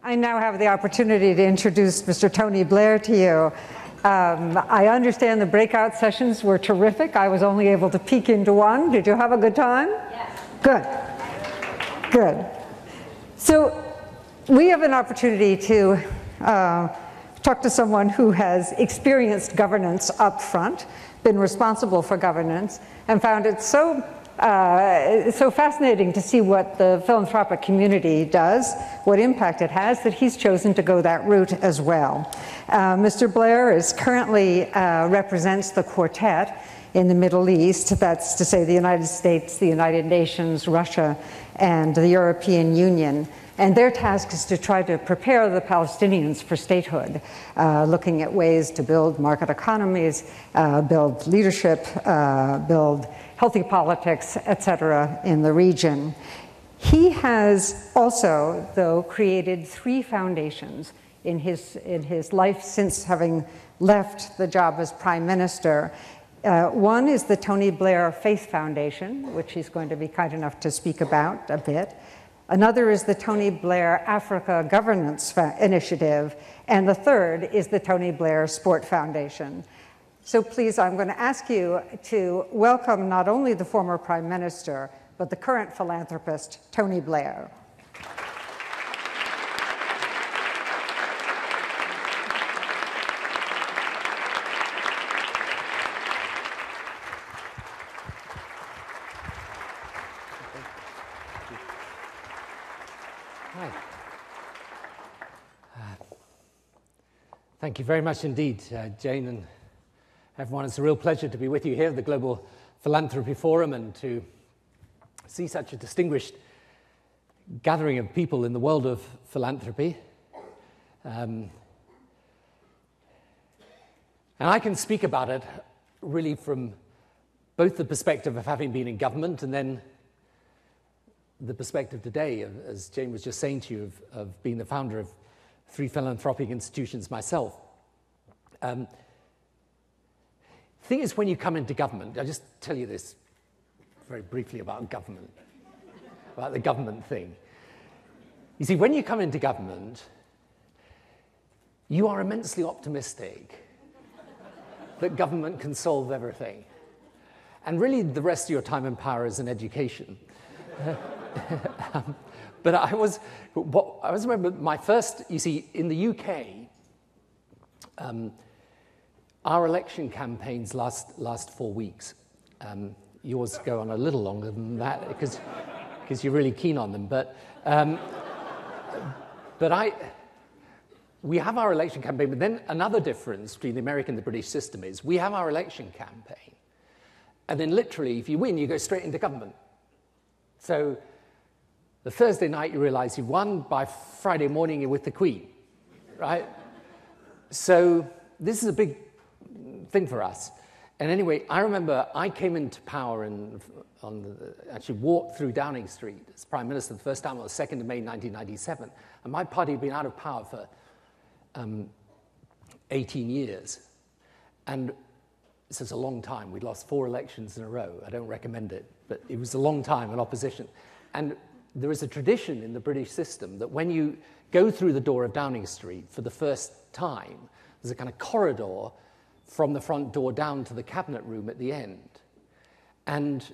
I now have the opportunity to introduce Mr. Tony Blair to you. I understand the breakout sessions were terrific. I was only able to peek into one. Did you have a good time? Yes. Good. Good. So we have an opportunity to talk to someone who has experienced governance up front, been responsible for governance, and found it so fascinating to see what the philanthropic community does, what impact it has, that he's chosen to go that route as well. Mr. Blair is currently represents the Quartet in the Middle East, that's to say the United States, the United Nations, Russia, and the European Union. And their task is to try to prepare the Palestinians for statehood, looking at ways to build market economies, build leadership, build healthy politics, etc., in the region. He has also, though, created 3 foundations in his life since having left the job as Prime Minister. One is the Tony Blair Faith Foundation, which he's going to be kind enough to speak about a bit. Another is the Tony Blair Africa Governance Initiative, and the third is the Tony Blair Sport Foundation. So please, I'm going to ask you to welcome not only the former Prime Minister, but the current philanthropist, Tony Blair. Hi. Thank you very much indeed, Jane and everyone. It's a real pleasure to be with you here at the Global Philanthropy Forum and to see such a distinguished gathering of people in the world of philanthropy. And I can speak about it really from both the perspective of having been in government and then the perspective today, as Jane was just saying to you, of being the founder of 3 philanthropic institutions myself. The thing is, when you come into government, I'll just tell you this very briefly about government, about the government thing. You see, when you come into government, you are immensely optimistic that government can solve everything. And really, the rest of your time in power is an education. But I remember my first, you see, in the UK, our election campaigns last 4 weeks. Yours go on a little longer than that because you're really keen on them. But we have our election campaign. But then another difference between the American and the British system is we have our election campaign, and then literally, if you win, you go straight into government. So the Thursday night you realize you've won, by Friday morning you're with the Queen, right? So this is a big thing for us. And anyway, I remember I came into power actually walked through Downing Street as Prime Minister the first time on the 2nd of May 1997. And my party had been out of power for 18 years. And this is a long time. We'd lost 4 elections in a row. I don't recommend it, but it was a long time in opposition. And there is a tradition in the British system that when you go through the door of Downing Street for the first time, there's a kind of corridor from the front door down to the cabinet room at the end. And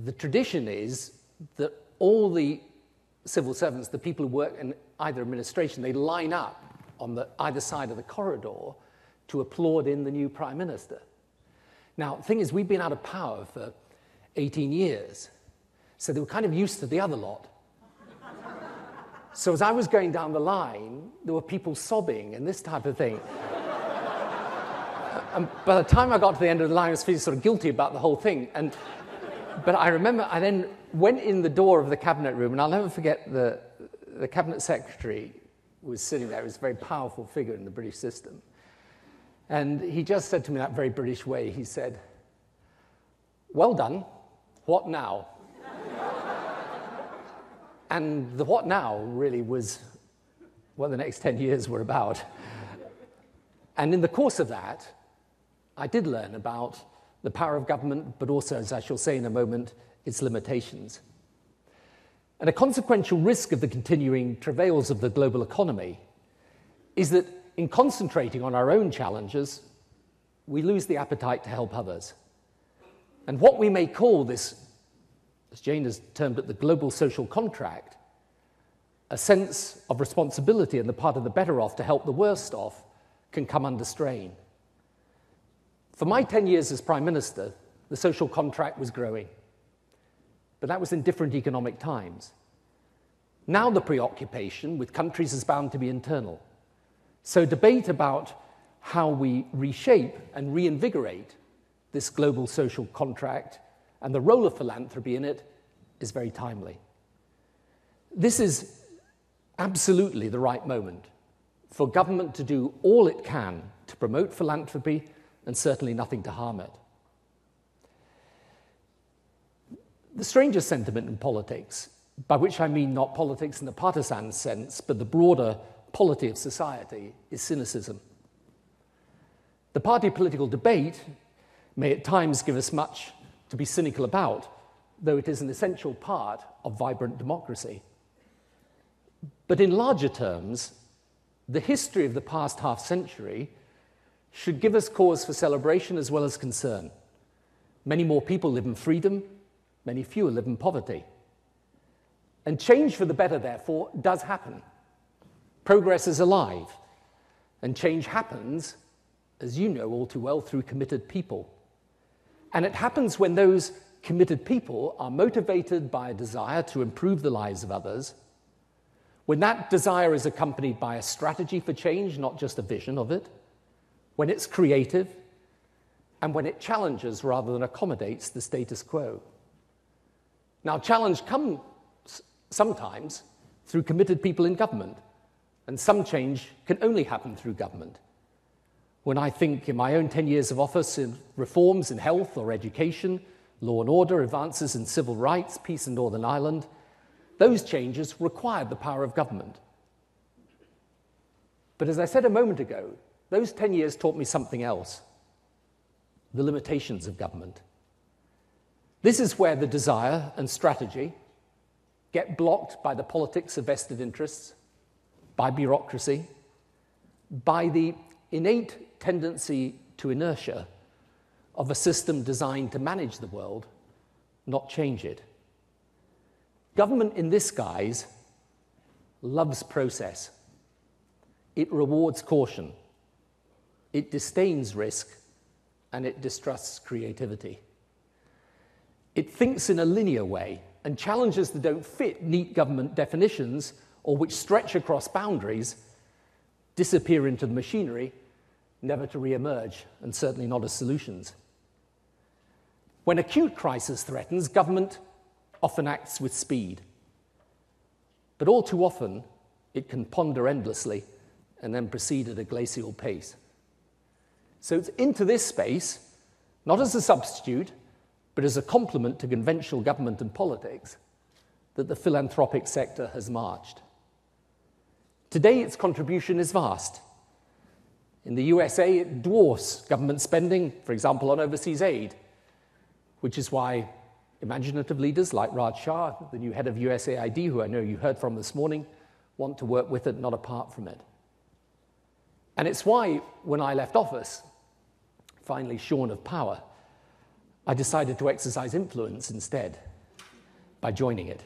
the tradition is that all the civil servants, the people who work in either administration, they line up on either side of the corridor to applaud in the new Prime Minister. Now, the thing is, we've been out of power for 18 years, so they were kind of used to the other lot. So as I was going down the line, there were people sobbing and this type of thing. And by the time I got to the end of the line, I was feeling sort of guilty about the whole thing. But I remember I then went in the door of the cabinet room, and I'll never forget the cabinet secretary was sitting there. He was a very powerful figure in the British system. And he just said to me in that very British way, he said, "Well done, what now?" And the what now really was what the next 10 years were about. And in the course of that, I did learn about the power of government, but also, as I shall say in a moment, its limitations. And a consequential risk of the continuing travails of the global economy is that in concentrating on our own challenges, we lose the appetite to help others. And what we may call this, as Jane has termed it, the global social contract, a sense of responsibility on the part of the better off to help the worst off, can come under strain. For my 10 years as Prime Minister, the social contract was growing. But that was in different economic times. Now the preoccupation with countries is bound to be internal. So debate about how we reshape and reinvigorate this global social contract and the role of philanthropy in it is very timely. This is absolutely the right moment for government to do all it can to promote philanthropy and certainly nothing to harm it. The strangest sentiment in politics, by which I mean not politics in the partisan sense, but the broader polity of society, is cynicism. The party political debate may at times give us much to be cynical about, though it is an essential part of vibrant democracy. But in larger terms, the history of the past half-century should give us cause for celebration as well as concern. Many more people live in freedom, many fewer live in poverty. And change for the better, therefore, does happen. Progress is alive, and change happens, as you know all too well, through committed people. And it happens when those committed people are motivated by a desire to improve the lives of others, when that desire is accompanied by a strategy for change, not just a vision of it, when it's creative, and when it challenges rather than accommodates the status quo. Now, challenge comes sometimes through committed people in government, and some change can only happen through government. When I think in my own 10 years of office in reforms in health or education, law and order, advances in civil rights, peace in Northern Ireland, those changes required the power of government. But as I said a moment ago, those 10 years taught me something else: the limitations of government. This is where the desire and strategy get blocked by the politics of vested interests, by bureaucracy, by the innate tendency to inertia of a system designed to manage the world, not change it. Government in this guise loves process. It rewards caution. It disdains risk, and it distrusts creativity. It thinks in a linear way, and challenges that don't fit neat government definitions or which stretch across boundaries disappear into the machinery, never to re-emerge, and certainly not as solutions. When acute crisis threatens, government often acts with speed. But all too often, it can ponder endlessly and then proceed at a glacial pace. So it's into this space, not as a substitute, but as a complement to conventional government and politics, that the philanthropic sector has marched. Today, its contribution is vast. In the USA, it dwarfs government spending, for example, on overseas aid, which is why imaginative leaders like Raj Shah, the new head of USAID, who I know you heard from this morning, want to work with it, not apart from it. And it's why, when I left office, finally shorn of power, I decided to exercise influence instead by joining it.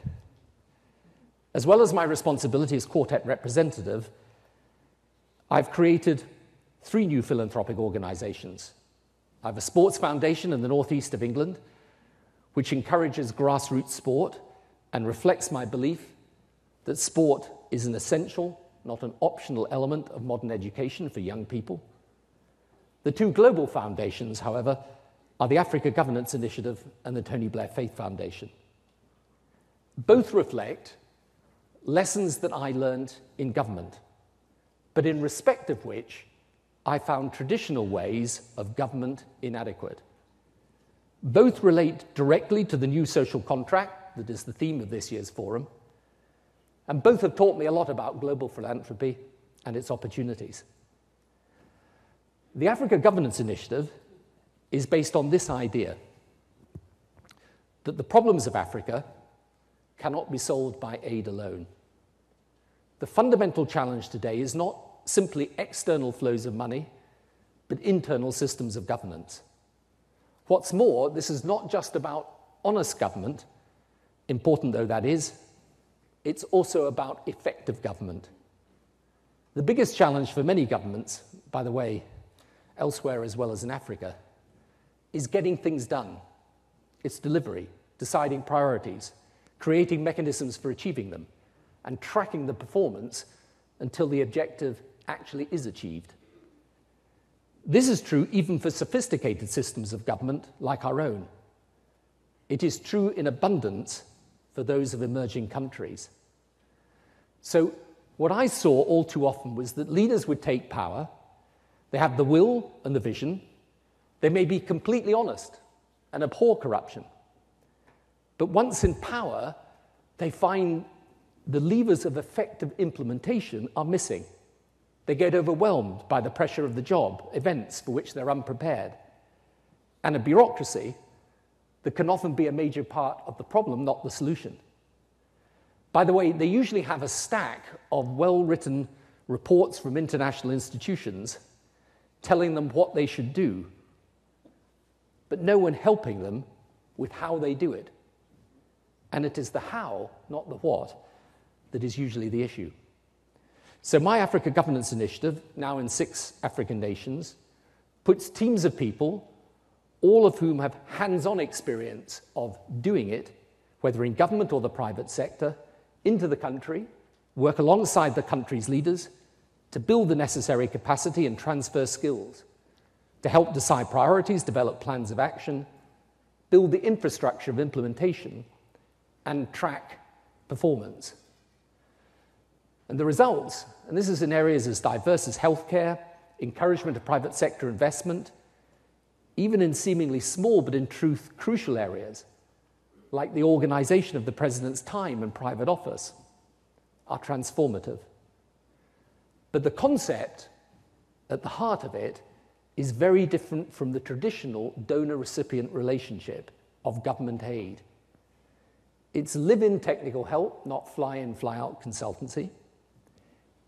As well as my responsibility as Quartet representative, I've created 3 new philanthropic organizations. I have a sports foundation in the northeast of England, which encourages grassroots sport and reflects my belief that sport is an essential, not an optional element of modern education for young people. The 2 global foundations, however, are the Africa Governance Initiative and the Tony Blair Faith Foundation. Both reflect lessons that I learned in government, but in respect of which I found traditional ways of government inadequate. Both relate directly to the new social contract that is the theme of this year's forum, and both have taught me a lot about global philanthropy and its opportunities. The Africa Governance Initiative is based on this idea that the problems of Africa cannot be solved by aid alone. The fundamental challenge today is not simply external flows of money, but internal systems of governance. What's more, this is not just about honest government, important though that is, it's also about effective government. The biggest challenge for many governments, by the way, elsewhere as well as in Africa, is getting things done. It's delivery, deciding priorities, creating mechanisms for achieving them, and tracking the performance until the objective actually is achieved. This is true even for sophisticated systems of government like our own. It is true in abundance for those of emerging countries. So what I saw all too often was that leaders would take power, they have the will and the vision, they may be completely honest and abhor corruption. But once in power, they find the levers of effective implementation are missing. They get overwhelmed by the pressure of the job, events for which they're unprepared, and a bureaucracy that can often be a major part of the problem, not the solution. By the way, they usually have a stack of well-written reports from international institutions telling them what they should do, but no one helping them with how they do it. And it is the how, not the what, that is usually the issue. So my Africa Governance Initiative, now in 6 African nations, puts teams of people, all of whom have hands-on experience of doing it, whether in government or the private sector, into the country, work alongside the country's leaders to build the necessary capacity and transfer skills, to help decide priorities, develop plans of action, build the infrastructure of implementation, and track performance. And the results, and this is in areas as diverse as healthcare, encouragement of private sector investment, even in seemingly small but in truth crucial areas, like the organization of the president's time and private office, are transformative. But the concept at the heart of it is very different from the traditional donor-recipient relationship of government aid. It's live-in technical help, not fly-in, fly-out consultancy.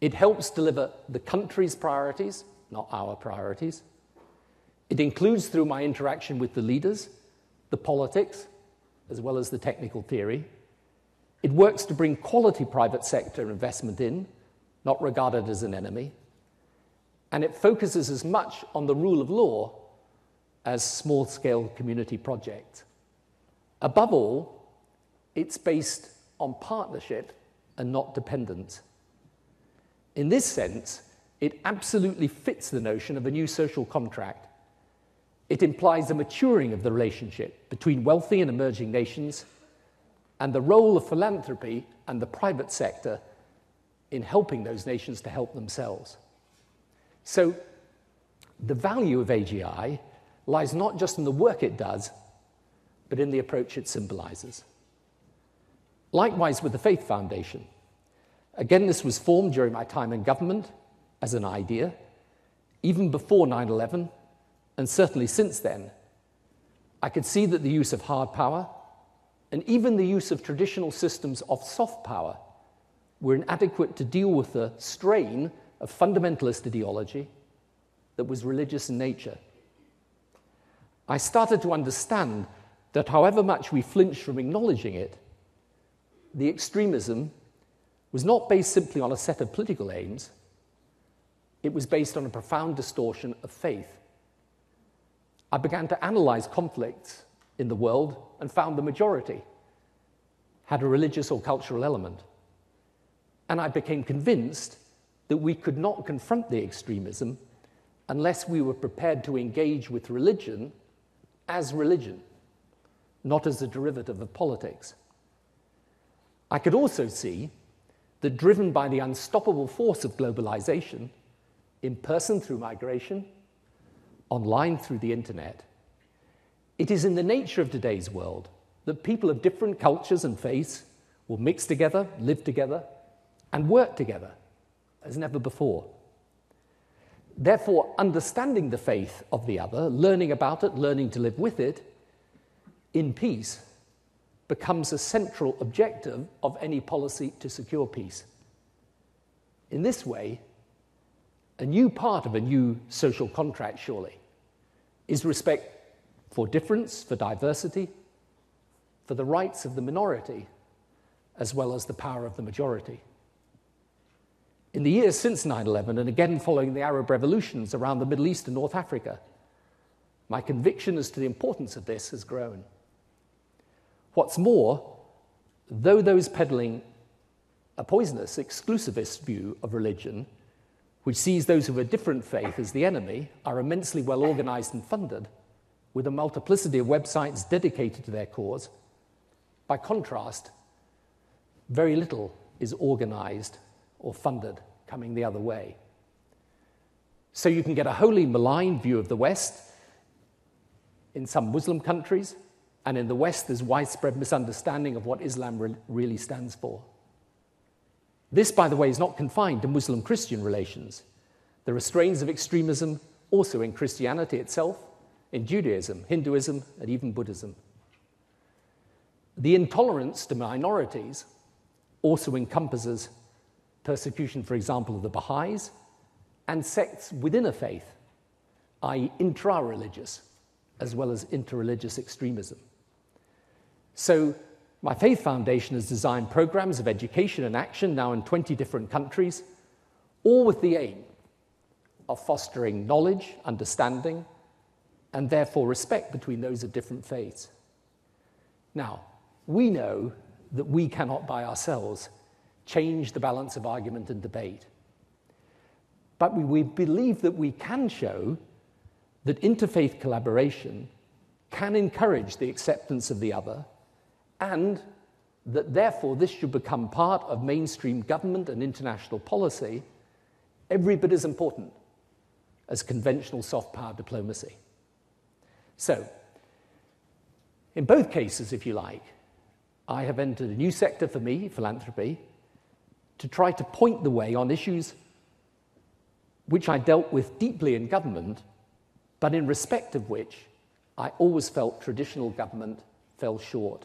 It helps deliver the country's priorities, not our priorities. It includes, through my interaction with the leaders, the politics, as well as the technical theory. It works to bring quality private sector investment in, not regarded as an enemy. And it focuses as much on the rule of law as small-scale community projects. Above all, it's based on partnership and not dependence. In this sense, it absolutely fits the notion of a new social contract. It implies a maturing of the relationship between wealthy and emerging nations and the role of philanthropy and the private sector in helping those nations to help themselves. So the value of AGI lies not just in the work it does, but in the approach it symbolizes. Likewise with the Faith Foundation. Again, this was formed during my time in government as an idea, even before 9/11, and certainly since then. I could see that the use of hard power, and even the use of traditional systems of soft power, were inadequate to deal with the strain of fundamentalist ideology that was religious in nature. I started to understand that however much we flinched from acknowledging it, the extremism was not based simply on a set of political aims, it was based on a profound distortion of faith. I began to analyze conflicts in the world and found the majority had a religious or cultural element. And I became convinced that we could not confront the extremism unless we were prepared to engage with religion, not as a derivative of politics. I could also see that driven by the unstoppable force of globalization, in person through migration, online through the internet, it is in the nature of today's world that people of different cultures and faiths will mix together, live together, and work together as never before. Therefore, understanding the faith of the other, learning about it, learning to live with it, in peace, becomes a central objective of any policy to secure peace. In this way, a new part of a new social contract, surely, is respect for difference, for diversity, for the rights of the minority, as well as the power of the majority. In the years since 9/11, and again following the Arab revolutions around the Middle East and North Africa, my conviction as to the importance of this has grown. What's more, though those peddling a poisonous, exclusivist view of religion, which sees those of a different faith as the enemy, are immensely well organized and funded, with a multiplicity of websites dedicated to their cause, by contrast, very little is organized or funded coming the other way. So you can get a wholly malign view of the West in some Muslim countries, and in the West there's widespread misunderstanding of what Islam really stands for. This, by the way, is not confined to Muslim-Christian relations. There are strains of extremism also in Christianity itself, in Judaism, Hinduism, and even Buddhism. The intolerance to minorities also encompasses persecution, for example, of the Baha'is, and sects within a faith, i.e. intra-religious, as well as interreligious extremism. So my Faith Foundation has designed programs of education and action now in 20 different countries, all with the aim of fostering knowledge, understanding, and therefore respect between those of different faiths. Now, we know that we cannot by ourselves change the balance of argument and debate. But we believe that we can show that interfaith collaboration can encourage the acceptance of the other, and that therefore this should become part of mainstream government and international policy, every bit as important as conventional soft power diplomacy. So, in both cases, if you like, I have entered a new sector for me, philanthropy, to try to point the way on issues which I dealt with deeply in government, but in respect of which I always felt traditional government fell short.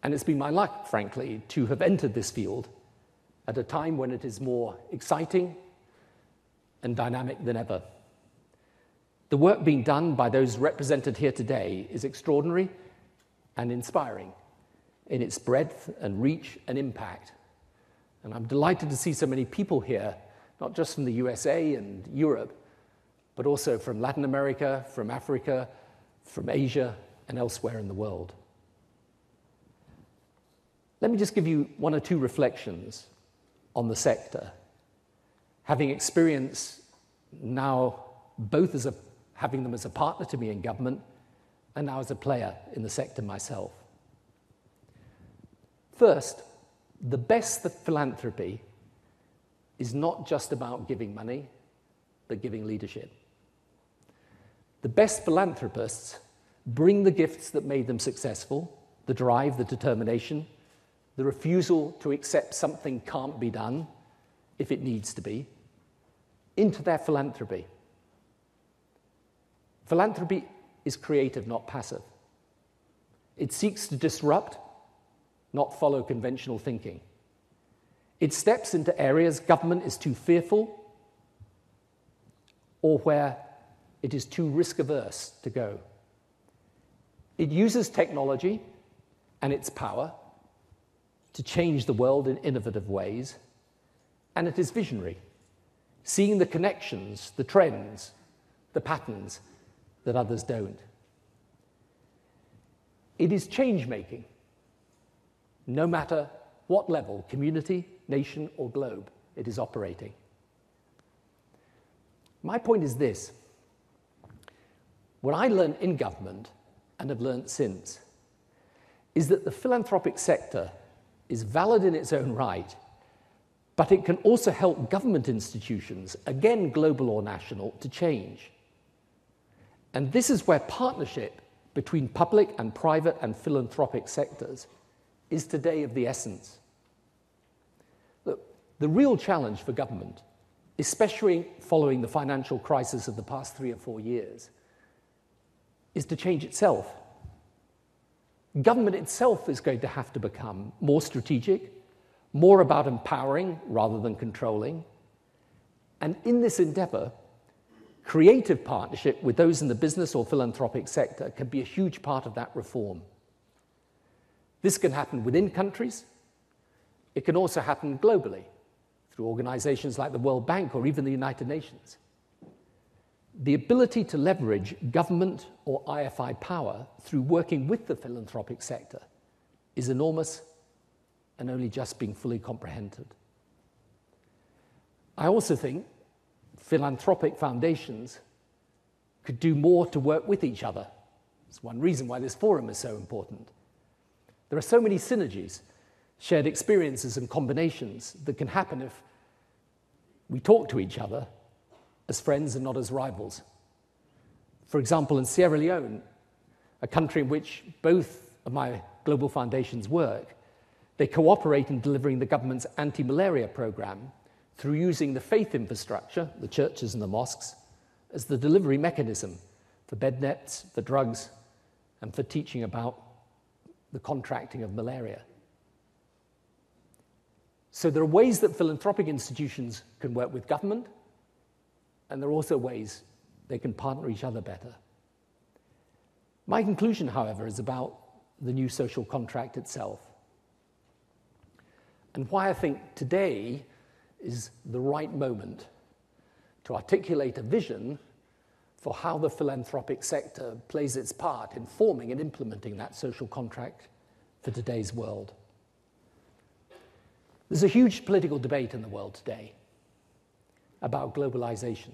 And it's been my luck, frankly, to have entered this field at a time when it is more exciting and dynamic than ever. The work being done by those represented here today is extraordinary and inspiring in its breadth and reach and impact. And I'm delighted to see so many people here, not just from the USA and Europe, but also from Latin America, from Africa, from Asia, and elsewhere in the world. Let me just give you one or two reflections on the sector, having experience now both as having them as a partner to me in government and now as a player in the sector myself. First, the best of philanthropy is not just about giving money, but giving leadership. The best philanthropists bring the gifts that made them successful, the drive, the determination, the refusal to accept something can't be done if it needs to be, into their philanthropy. Philanthropy is creative, not passive. It seeks to disrupt, not follow conventional thinking. It steps into areas government is too fearful or where it is too risk-averse to go. It uses technology and its power to change the world in innovative ways, and it is visionary, seeing the connections, the trends, the patterns that others don't. It is change-making, no matter what level, community, nation, or globe it is operating. My point is this. What I learned in government, and have learned since, is that the philanthropic sector is valid in its own right, but it can also help government institutions, again global or national, to change. And this is where partnership between public and private and philanthropic sectors is today of the essence. Look, the real challenge for government, especially following the financial crisis of the past 3 or 4 years, is to change itself. Government itself is going to have to become more strategic, more about empowering rather than controlling. And in this endeavor, creative partnership with those in the business or philanthropic sector can be a huge part of that reform. This can happen within countries. It can also happen globally through organizations like the World Bank or even the United Nations. The ability to leverage government or IFI power through working with the philanthropic sector is enormous and only just being fully comprehended. I also think philanthropic foundations could do more to work with each other. It's one reason why this forum is so important. There are so many synergies, shared experiences and combinations that can happen if we talk to each other as friends and not as rivals. For example, in Sierra Leone, a country in which both of my global foundations work, they cooperate in delivering the government's anti-malaria program through using the faith infrastructure, the churches and the mosques, as the delivery mechanism for bed nets, for drugs, and for teaching about the contracting of malaria. So there are ways that philanthropic institutions can work with government, and there are also ways they can partner each other better. My conclusion, however, is about the new social contract itself, and why I think today is the right moment to articulate a vision for how the philanthropic sector plays its part in forming and implementing that social contract for today's world. There's a huge political debate in the world today about globalization,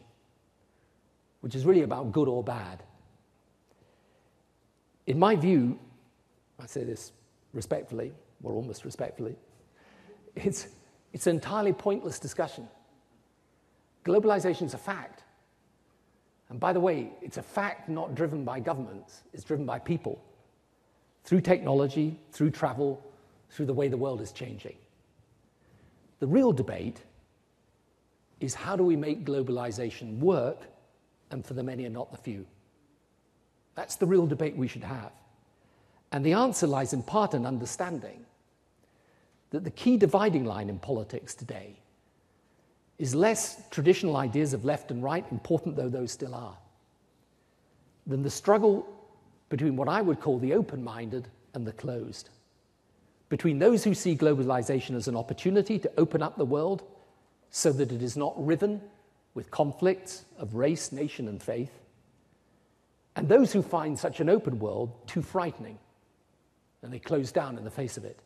which is really about good or bad. In my view, I say this respectfully, or almost respectfully, it's an entirely pointless discussion. Globalization is a fact. And by the way, it's a fact not driven by governments, it's driven by people, through technology, through travel, through the way the world is changing. The real debate is how do we make globalization work and for the many and not the few? That's the real debate we should have. And the answer lies in part in understanding that the key dividing line in politics today is less traditional ideas of left and right, important though those still are, than the struggle between what I would call the open-minded and the closed, between those who see globalization as an opportunity to open up the world so that it is not riven with conflicts of race, nation, and faith, and those who find such an open world too frightening, and they close down in the face of it.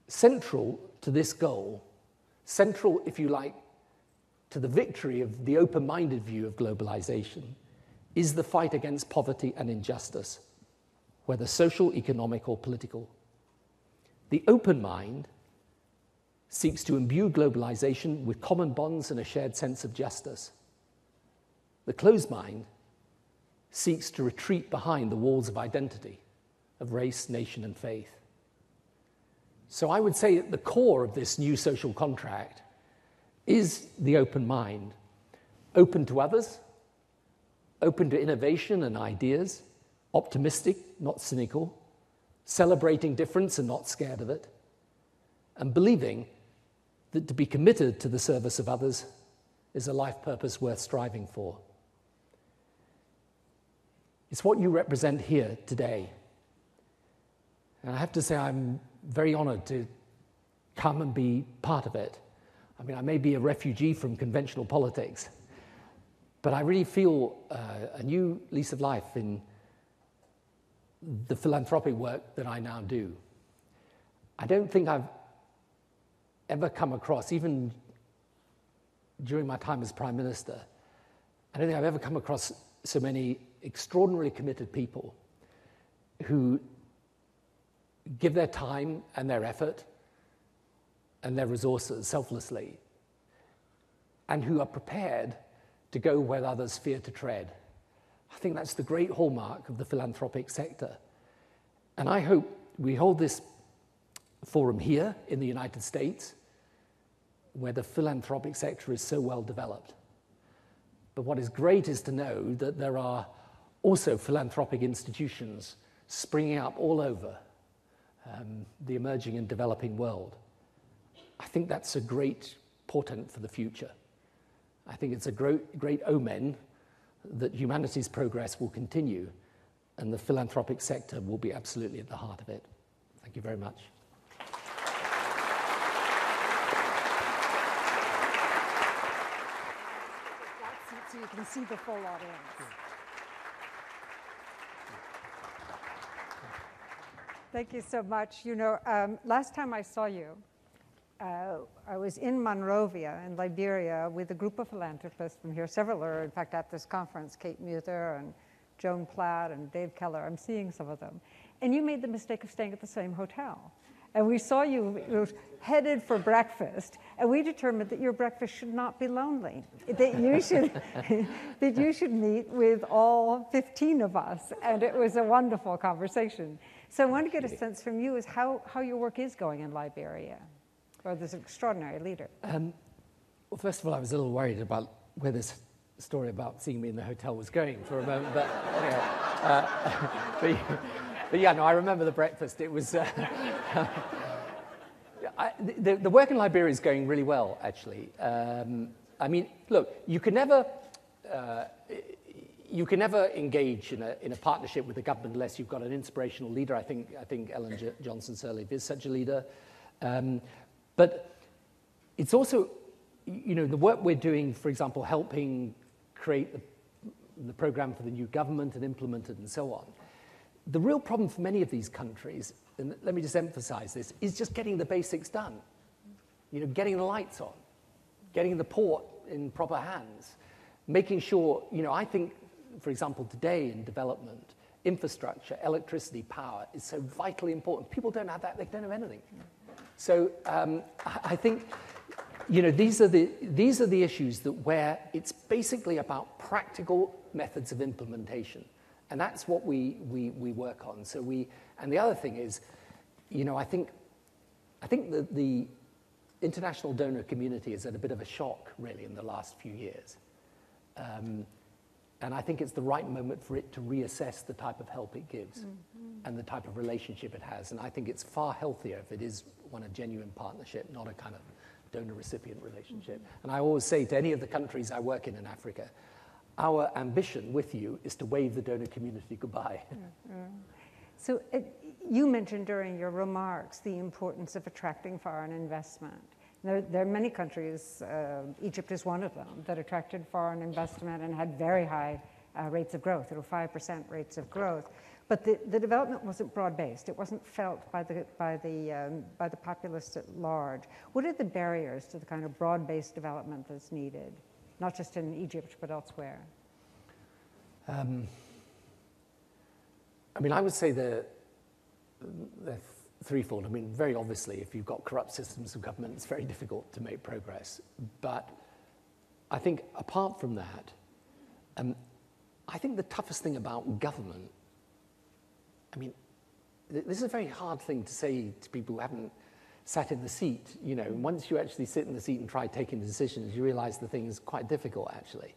Central to this goal, central, if you like, to the victory of the open-minded view of globalization, is the fight against poverty and injustice, whether social, economic, or political. The open mind seeks to imbue globalization with common bonds and a shared sense of justice. The closed mind seeks to retreat behind the walls of identity, of race, nation, and faith. So I would say at the core of this new social contract is the open mind, open to others, open to innovation and ideas, optimistic, not cynical, celebrating difference and not scared of it, and believing that to be committed to the service of others is a life purpose worth striving for. It's what you represent here today. And I have to say I'm very honored to come and be part of it. I mean, I may be a refugee from conventional politics, but I really feel a new lease of life in the philanthropic work that I now do. I don't think I've ever come across, even during my time as Prime Minister, I don't think I've ever come across so many extraordinarily committed people who give their time and their effort and their resources selflessly, and who are prepared to go where others fear to tread. I think that's the great hallmark of the philanthropic sector. And I hope we hold this forum here in the United States, where the philanthropic sector is so well developed. But what is great is to know that there are also philanthropic institutions springing up all over the emerging and developing world. I think that's a great portent for the future. I think it's a great omen that humanity's progress will continue and the philanthropic sector will be absolutely at the heart of it. Thank you very much. So you can see the full audience. Thank you so much. You know, last time I saw you, I was in Monrovia in Liberia with a group of philanthropists from here. Several are, in fact, at this conference, Kate Muther and Joan Platt and Dave Keller. I'm seeing some of them. And you made the mistake of staying at the same hotel. And we saw you headed for breakfast, and we determined that your breakfast should not be lonely, that you should, that you should meet with all 15 of us, and it was a wonderful conversation. So I want to get a sense from you as how your work is going in Liberia, or this extraordinary leader. Well, first of all, I was a little worried about where this story about seeing me in the hotel was going for a moment, but anyway. But yeah, no, I remember the breakfast. It was, the work in Liberia is going really well, actually. I mean, look, you can never engage in a partnership with the government unless you've got an inspirational leader. I think Ellen Johnson Sirleaf is such a leader. But it's also, you know, the work we're doing, for example, helping create the program for the new government and implement it and so on. The real problem for many of these countries, and let me just emphasize this, is just getting the basics done. You know, getting the lights on, getting the port in proper hands, making sure, you know, I think, for example, today in development, infrastructure, electricity, power is so vitally important. People don't have that, they don't have anything. So I think, you know, these are the issues that where it's basically about practical methods of implementation. And that's what we work on. So and the other thing is, you know, I think that the international donor community has had a bit of a shock, really, in the last few years. And I think it's the right moment for it to reassess the type of help it gives and the type of relationship it has. And I think it's far healthier if it is a genuine partnership, not a kind of donor-recipient relationship. And I always say to any of the countries I work in Africa, our ambition with you is to wave the donor community goodbye. So you mentioned during your remarks the importance of attracting foreign investment. There are many countries, Egypt is one of them, that attracted foreign investment and had very high rates of growth, 5% rates of growth. But the development wasn't broad-based. It wasn't felt by the populace at large. What are the barriers to the kind of broad-based development that's needed? Not just in Egypt, but elsewhere? I mean, I would say they're threefold. I mean, very obviously, if you've got corrupt systems of government, it's very difficult to make progress. But I think apart from that, I think the toughest thing about government, I mean, this is a very hard thing to say to people who haven't sat in the seat. You know, once you actually sit in the seat and try taking decisions, you realize the thing is quite difficult, actually.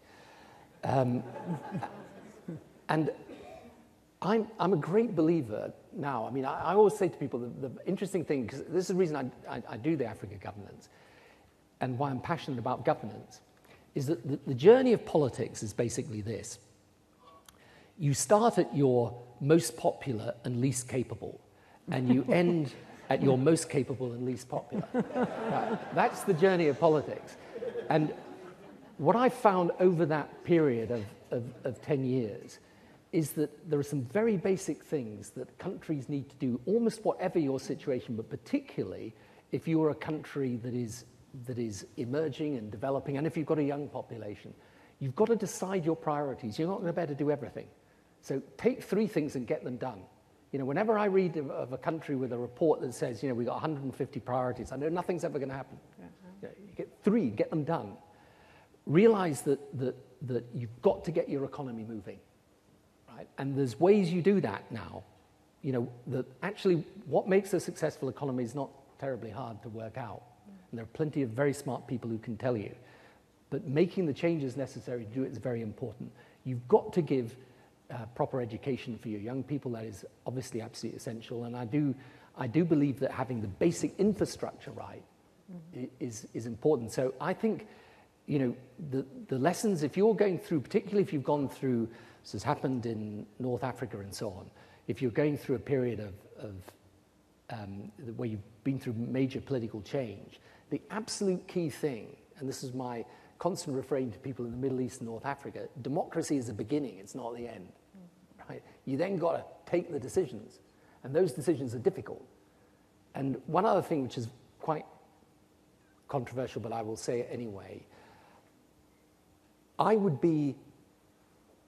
And I'm a great believer now. I mean, I always say to people, the interesting thing, because this is the reason I do the Africa governance, and why I'm passionate about governance, is that the journey of politics is basically this. You start at your most popular and least capable, and you end at your most capable and least popular. Right? That's the journey of politics. And what I've found over that period of 10 years is that there are some very basic things that countries need to do, almost whatever your situation, but particularly if you're a country that is emerging and developing, and if you've got a young population, you've got to decide your priorities. You're not going to be able to do everything. So take three things and get them done. You know, whenever I read of a country with a report that says, you know, we've got 150 priorities, I know nothing's ever going to happen. You know, you get three, get them done. Realize that you've got to get your economy moving, right? And there's ways you do that now. You know, that actually what makes a successful economy is not terribly hard to work out. And there are plenty of very smart people who can tell you. But making the changes necessary to do it is very important. You've got to give proper education for your young people. That is obviously absolutely essential. And I do believe that having the basic infrastructure right is important. So I think, the lessons, if you're going through, particularly if you've gone through, this has happened in North Africa and so on, if you're going through a period of where you've been through major political change, the absolute key thing, and this is my constant refrain to people in the Middle East and North Africa, democracy is the beginning, it's not the end. Right? You then got to take the decisions, and those decisions are difficult. And one other thing which is quite controversial, but I will say it anyway, I would be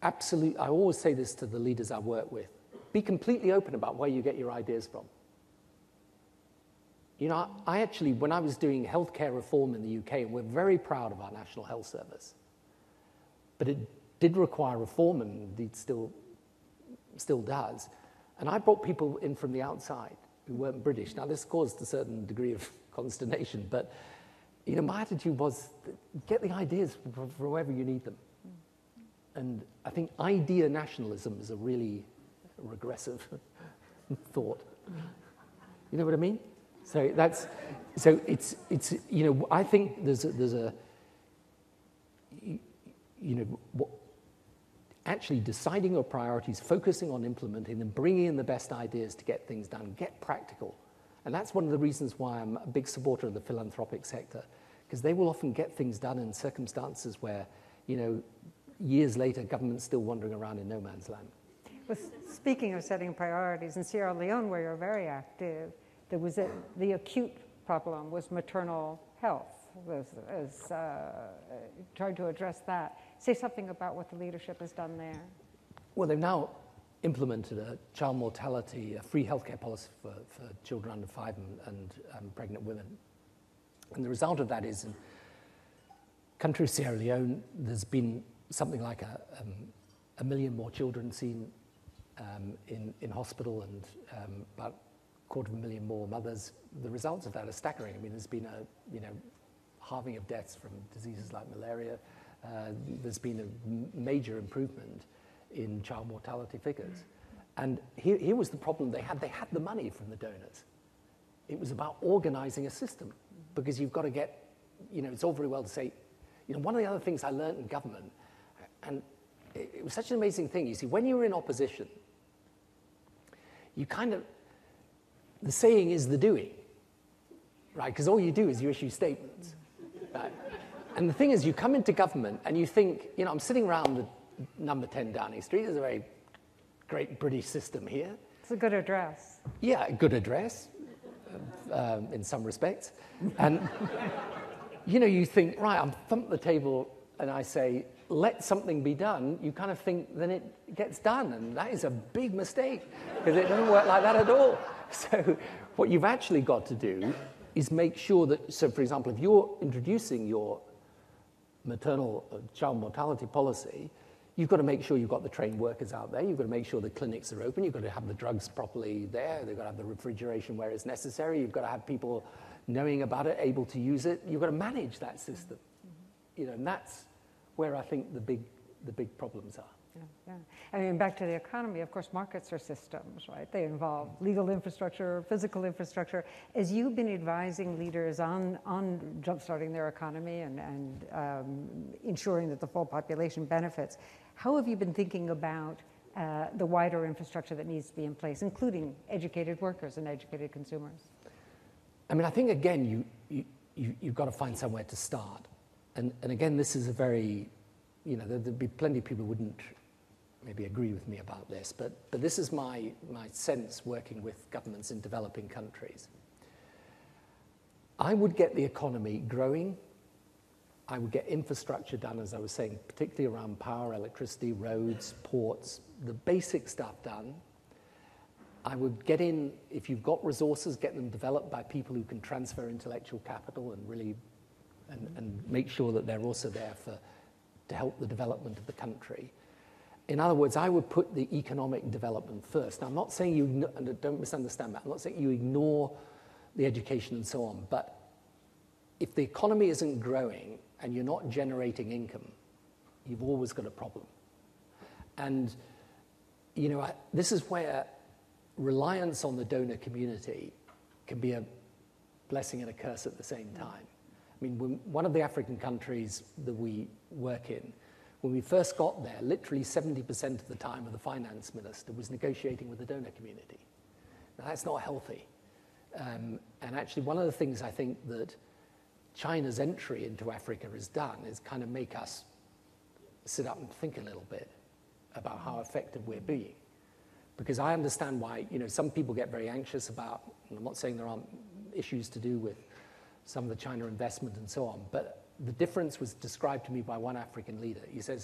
absolute, I always say this to the leaders I work with, be completely open about where you get your ideas from. I actually, when I was doing healthcare reform in the UK, and we're very proud of our National Health Service, but it did require reform, and indeed still does. And I brought people in from the outside who weren't British. Now, this caused a certain degree of consternation, but my attitude was, get the ideas from wherever you need them. And I think idea nationalism is a really regressive thought. You know what I mean? So it's I think there's a actually deciding your priorities, focusing on implementing them, bringing in the best ideas to get things done, get practical. And that's one of the reasons why I'm a big supporter of the philanthropic sector, because they will often get things done in circumstances where, years later, government's still wandering around in no man's land. Well, speaking of setting priorities, in Sierra Leone, where you're very active, there was the acute problem was maternal health, trying to address that. Say something about what the leadership has done there. Well, they've now implemented a child mortality, a free healthcare policy for children under 5 and pregnant women. And the result of that is in country of Sierra Leone, there's been something like a million more children seen in hospital, and about 250,000 more mothers. The results of that are staggering. I mean, there's been a halving of deaths from diseases like malaria. There's been a major improvement in child mortality figures. And here was the problem they had. They had the money from the donors. It was about organizing a system, because you've got to get, it's all very well to say, one of the other things I learned in government, and it was such an amazing thing. You see, when you were in opposition, you the saying is the doing, right? Because all you do is you issue statements, right? And the thing is, you come into government and you think, I'm sitting around the number 10 Downing Street. There's a very great British system here. It's a good address. Yeah, a good address, in some respects. And, you think, right, I'm thump the table and I say, let something be done. You kind of think, then it gets done. And that is a big mistake, because it doesn't work like that at all. So what you've actually got to do is make sure that, so for example, if you're introducing your maternal child mortality policy, you've got to make sure you've got the trained workers out there. You've got to make sure the clinics are open. You've got to have the drugs properly there. They've got to have the refrigeration where it's necessary. You've got to have people knowing about it, able to use it. You've got to manage that system. And that's where I think the big problems are. Yeah. I mean, back to the economy, of course, markets are systems, right? They involve legal infrastructure, physical infrastructure. As you've been advising leaders on jumpstarting their economy and ensuring that the full population benefits, how have you been thinking about the wider infrastructure that needs to be in place, including educated workers and educated consumers? I mean, I think, again, you've got to find somewhere to start. And again, this is a very, there'd be plenty of people who wouldn't maybe agree with me about this, but this is my sense working with governments in developing countries. I would get the economy growing. I would get infrastructure done, as I was saying, particularly around power, electricity, roads, ports, the basic stuff done. I would get in, if you've got resources, get them developed by people who can transfer intellectual capital and really and make sure that they're also there to help the development of the country. In other words, I would put the economic development first. Now, I'm not saying you, and don't misunderstand that, I'm not saying you ignore the education and so on, but if the economy isn't growing and you're not generating income, you've always got a problem. And this is where reliance on the donor community can be a blessing and a curse at the same time. I mean, one of the African countries that we work in, when we first got there, literally 70% of the time of the finance minister was negotiating with the donor community. Now, that's not healthy. And actually, one of the things I think that China's entry into Africa has done is kind of make us sit up and think a little bit about how effective we're being. Because I understand why, some people get very anxious about, and I'm not saying there aren't issues to do with some of the China investment and so on, but the difference was described to me by one African leader. He said,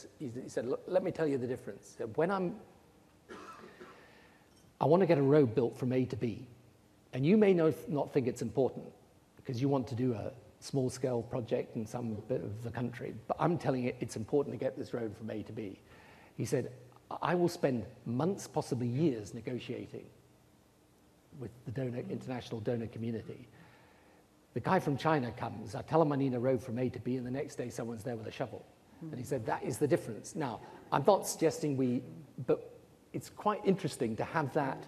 look, let me tell you the difference. When I want to get a road built from A to B, and you may not think it's important because you want to do a small-scale project in some bit of the country, but I'm telling you it's important to get this road from A to B. He said, I will spend months, possibly years, negotiating with the international donor community. The guy from China comes, I tell him I need a road from A to B, and the next day someone's there with a shovel. And he said, that is the difference. Now, I'm not suggesting but it's quite interesting to have that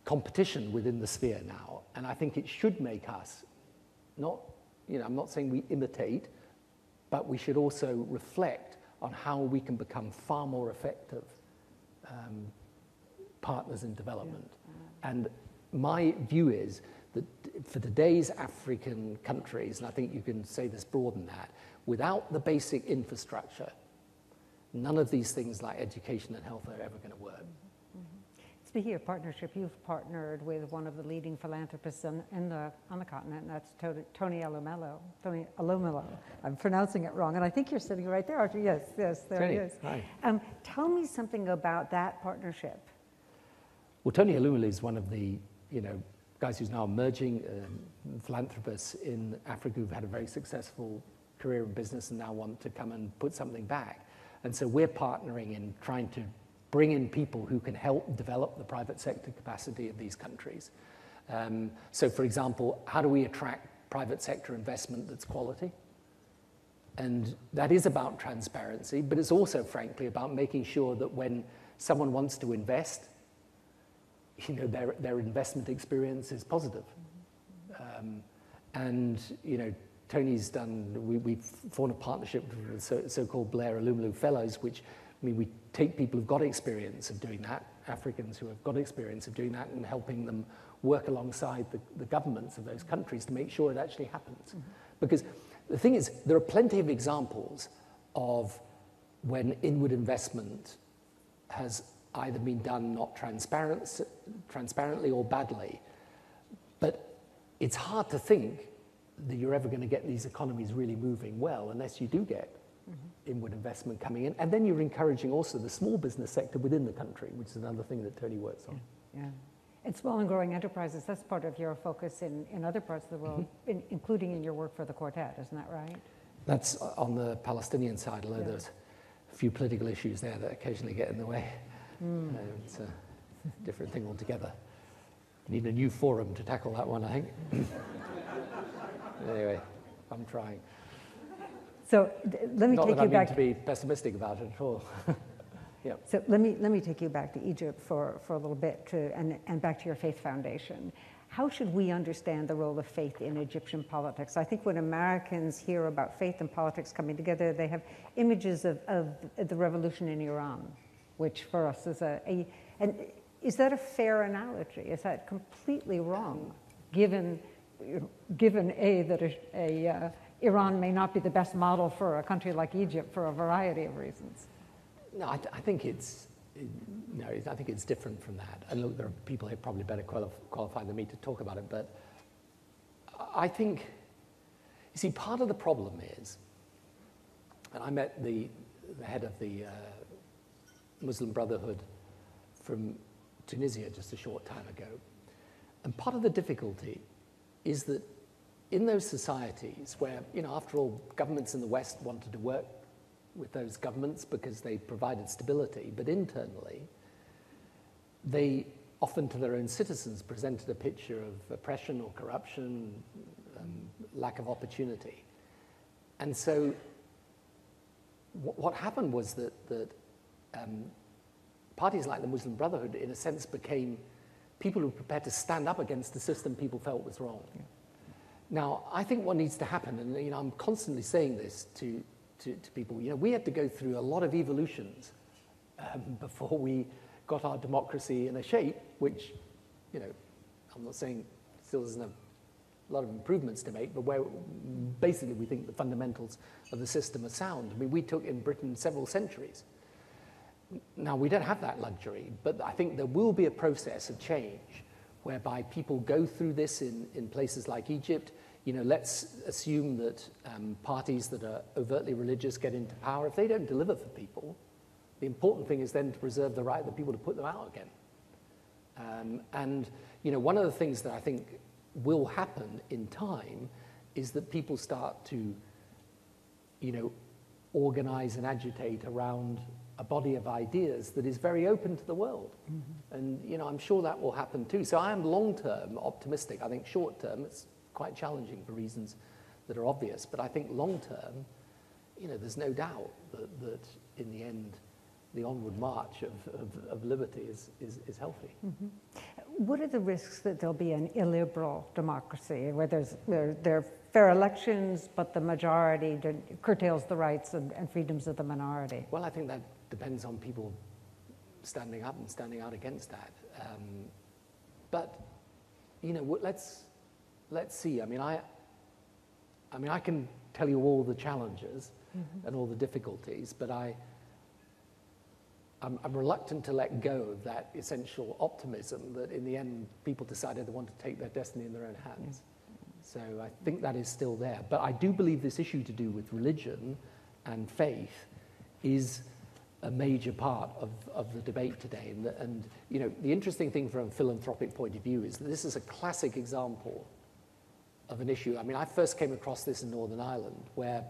competition within the sphere now, and I think it should make us I'm not saying we imitate, but we should also reflect on how we can become far more effective partners in development. And my view is that for today's African countries, and I think you can say this broader than that, without the basic infrastructure, none of these things like education and health are ever going to work. Speaking of partnership, you've partnered with one of the leading philanthropists on the continent, and that's Tony Alomelo. Tony Alomelo. I'm pronouncing it wrong, and I think you're sitting right there, aren't you? Yes, there Tony, he is. hi. Tell me something about that partnership. Well, Tony Alomelo is one of the guys who's now emerging philanthropists in Africa who've had a very successful career in business and now want to come and put something back. And so we're partnering in trying to bring in people who can help develop the private sector capacity of these countries. So, for example, how do we attract private sector investment that's quality? And that is about transparency, but it's also, frankly, about making sure that when someone wants to invest, their investment experience is positive. Tony's we've formed a partnership with the so-called Blair Alumlu Fellows, which we take people who've got experience of doing that, Africans who have got experience of doing that, and helping them work alongside the governments of those countries to make sure it actually happens. Because the thing is, there are plenty of examples of when inward investment has either been done not transparently or badly. But it's hard to think that you're ever going to get these economies really moving well unless you do get inward investment coming in. And then you're encouraging also the small business sector within the country, which is another thing that Tony works on. Yeah. And small and growing enterprises, that's part of your focus in other parts of the world, including in your work for the Quartet, isn't that right? That's on the Palestinian side, although there's a few political issues there that occasionally get in the way. It's a different thing altogether. Need a new forum to tackle that one, I think. Anyway, I'm trying. So let me take you back to be pessimistic about it at all. Yeah. So let me take you back to Egypt for a little bit and back to your Faith Foundation. How should we understand the role of faith in Egyptian politics? I think when Americans hear about faith and politics coming together, they have images of the revolution in Iran, which for us is and is that a fair analogy? Is that completely wrong, given that Iran may not be the best model for a country like Egypt for a variety of reasons? No, I think it's different from that. And look, there are people here probably better qualified than me to talk about it, but I think, you see, part of the problem is, and I met the head of the Muslim Brotherhood from Tunisia just a short time ago, and part of the difficulty is that in those societies where, after all, governments in the West wanted to work with those governments because they provided stability, but internally, they often to their own citizens presented a picture of oppression or corruption, lack of opportunity. And so what happened was that parties like the Muslim Brotherhood, in a sense, became people who were prepared to stand up against the system people felt was wrong. Yeah. Now, I think what needs to happen, and I'm constantly saying this to people, we had to go through a lot of evolutions before we got our democracy in a shape, which, I'm not saying still doesn't have a lot of improvements to make, but where basically we think the fundamentals of the system are sound. I mean, we took in Britain several centuries. Now, we don't have that luxury, but I think there will be a process of change whereby people go through this in places like Egypt. Let's assume that parties that are overtly religious get into power. If they don't deliver for people, the important thing is then to preserve the right of the people to put them out again. And one of the things that I think will happen in time is that people start to, organize and agitate around a body of ideas that is very open to the world. Mm-hmm. And, I'm sure that will happen too. So I am long-term optimistic. I think short-term it's quite challenging for reasons that are obvious. But I think long-term, there's no doubt that in the end, the onward march of liberty is healthy. Mm-hmm. What are the risks that there'll be an illiberal democracy where there are fair elections, but the majority curtails the rights and freedoms of the minority? Well, I think that depends on people standing up and standing out against that. But let's see. I mean, I can tell you all the challenges mm-hmm. and all the difficulties, but I'm reluctant to let go of that essential optimism that in the end people decided they want to take their destiny in their own hands. So I think that is still there. But I do believe this issue to do with religion and faith is a major part of the debate today. And the interesting thing from a philanthropic point of view is that this is a classic example of an issue. I mean, I first came across this in Northern Ireland where,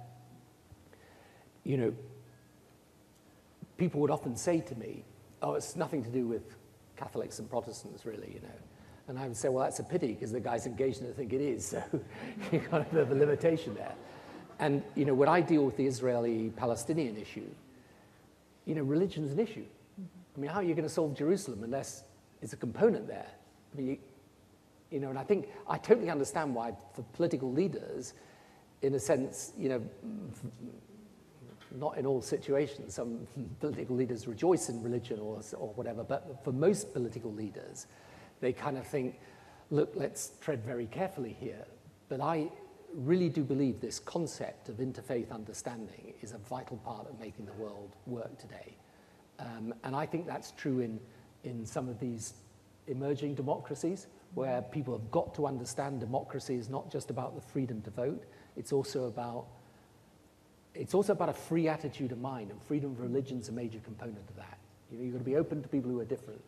people would often say to me, oh, it's nothing to do with Catholics and Protestants, really, And I would say, well, that's a pity, because the guys engaged in it think it is, so you've got a bit of a limitation there. And, when I deal with the Israeli-Palestinian issue, religion's an issue. Mm-hmm. I mean, how are you going to solve Jerusalem unless it's a component there? I mean, and I think I totally understand why, for political leaders, in a sense, not in all situations, some political leaders rejoice in religion or whatever, but for most political leaders, they kind of think, look, let's tread very carefully here. But I really do believe this concept of interfaith understanding is a vital part of making the world work today. And I think that's true in some of these emerging democracies, where people have got to understand democracy is not just about the freedom to vote, it's also about a free attitude of mind, and freedom of religion is a major component of that. You've got to be open to people who are different.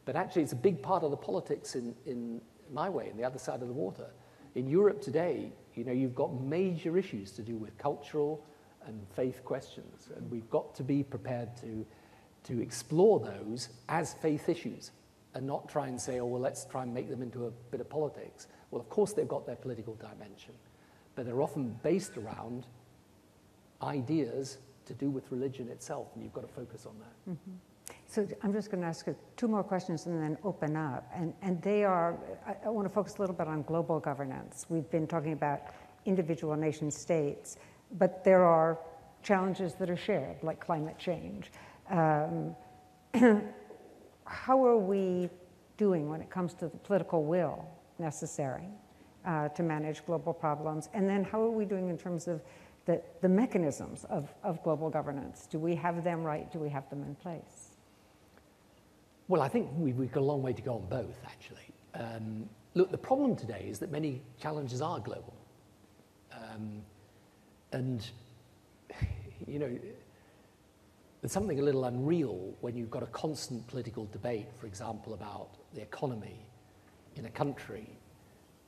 But actually, it's a big part of the politics in my way, in the other side of the water. In Europe today, you've got major issues to do with cultural and faith questions, and we've got to be prepared to explore those as faith issues, and not try and say, oh, well, let's try and make them into a bit of politics. Well, of course, they've got their political dimension, but they're often based around ideas to do with religion itself, and you've got to focus on that. Mm-hmm. So I'm just going to ask you two more questions and then open up. And they are, I want to focus a little bit on global governance. We've been talking about individual nation states, but there are challenges that are shared, like climate change. How are we doing when it comes to the political will necessary to manage global problems? And then how are we doing in terms of the mechanisms of global governance? Do we have them right? Do we have them in place? Well, I think we've got a long way to go on both, actually. Look, the problem today is that many challenges are global. And, there's something a little unreal when you've got a constant political debate, for example, about the economy in a country,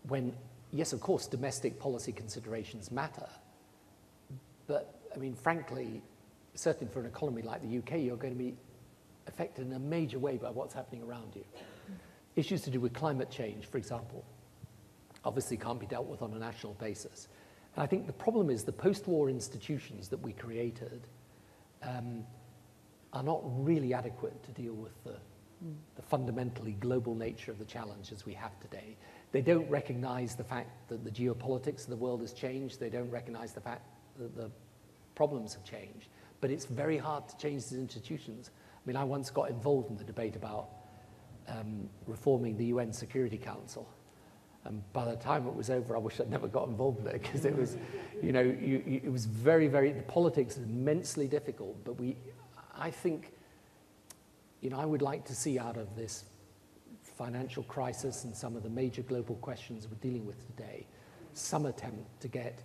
when, yes, of course, domestic policy considerations matter. But, I mean, frankly, certainly for an economy like the UK, you're going to be affected in a major way by what's happening around you. Issues to do with climate change, for example, obviously can't be dealt with on a national basis. And I think the problem is the post-war institutions that we created are not really adequate to deal with the fundamentally global nature of the challenges we have today. They don't recognize the fact that the geopolitics of the world has changed. They don't recognize the fact that the problems have changed. But it's very hard to change these institutions. I mean, I once got involved in the debate about reforming the UN Security Council. And by the time it was over, I wish I'd never got involved in it, because it was, you know, it was very, very, the politics is immensely difficult. But I think, you know, I would like to see out of this financial crisis and some of the major global questions we're dealing with today, some attempt to get,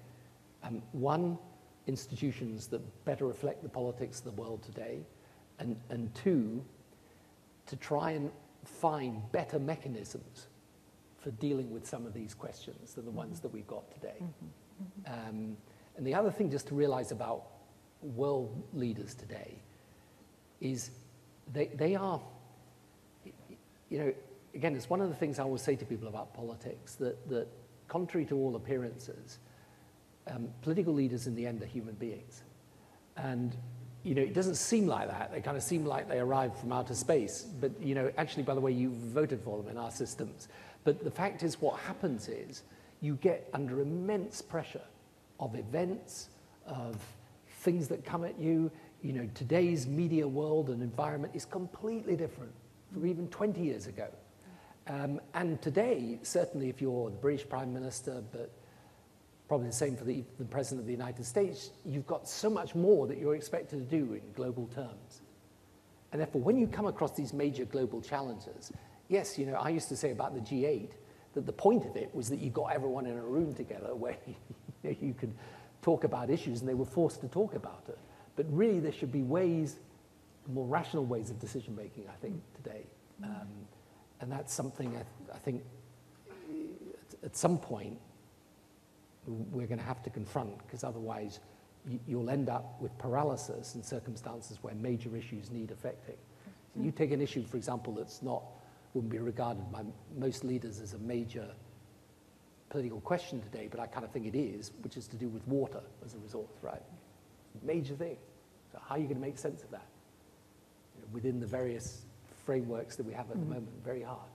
one, institutions that better reflect the politics of the world today, and two, to try and find better mechanisms for dealing with some of these questions than the ones that we've got today. And the other thing just to realize about world leaders today is they are, you know, again, it's one of the things I always say to people about politics, that contrary to all appearances, political leaders in the end are human beings. And, you know, it doesn't seem like that. They kind of seem like they arrived from outer space. But, you know, actually, by the way, you voted for them in our systems. But the fact is, what happens is you get under immense pressure of events, of things that come at you. You know, today's media world and environment is completely different from even 20 years ago. And today, certainly if you're the British Prime Minister, but probably the same for the President of the United States, you've got so much more that you're expected to do in global terms. And therefore, when you come across these major global challenges, yes, you know, I used to say about the G8 that the point of it was that you got everyone in a room together where you could talk about issues and they were forced to talk about it. But really, there should be ways, more rational ways of decision-making, I think, today. And that's something I think at some point we're going to have to confront, because otherwise you'll end up with paralysis in circumstances where major issues need affecting. So you take an issue, for example, that's wouldn't be regarded by most leaders as a major political question today, but I kind of think it is, which is to do with water as a result, right? Major thing. So how are you going to make sense of that? You know, within the various frameworks that we have at the moment, very hard.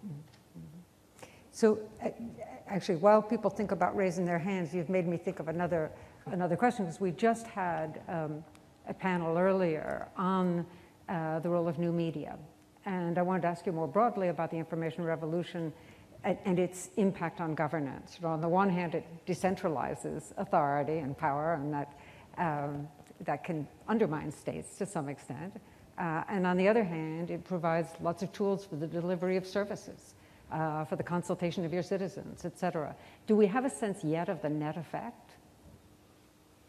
So actually, while people think about raising their hands, you've made me think of another question, because we just had a panel earlier on the role of new media. And I wanted to ask you more broadly about the information revolution and its impact on governance. You know, on the one hand, it decentralizes authority and power, and that can undermine states to some extent. And on the other hand, it provides lots of tools for the delivery of services, for the consultation of your citizens, et cetera. Do we have a sense yet of the net effect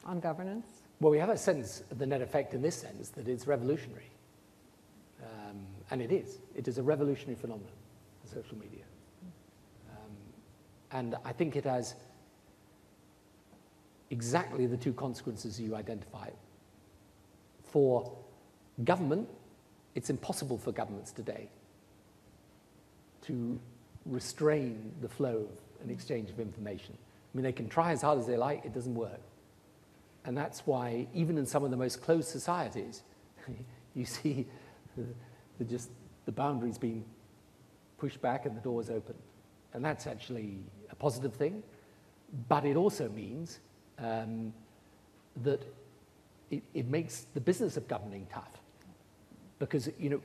on governance? Well, we have a sense of the net effect in this sense, that it's revolutionary. And it is. It is a revolutionary phenomenon, social media. And I think it has exactly the two consequences you identify. For government, it's impossible for governments today to restrain the flow and exchange of information. I mean, they can try as hard as they like, it doesn't work. And that's why, even in some of the most closed societies, you see the boundaries being pushed back and the doors open. And that's actually a positive thing. But it also means that it makes the business of governing tough. Because, you know,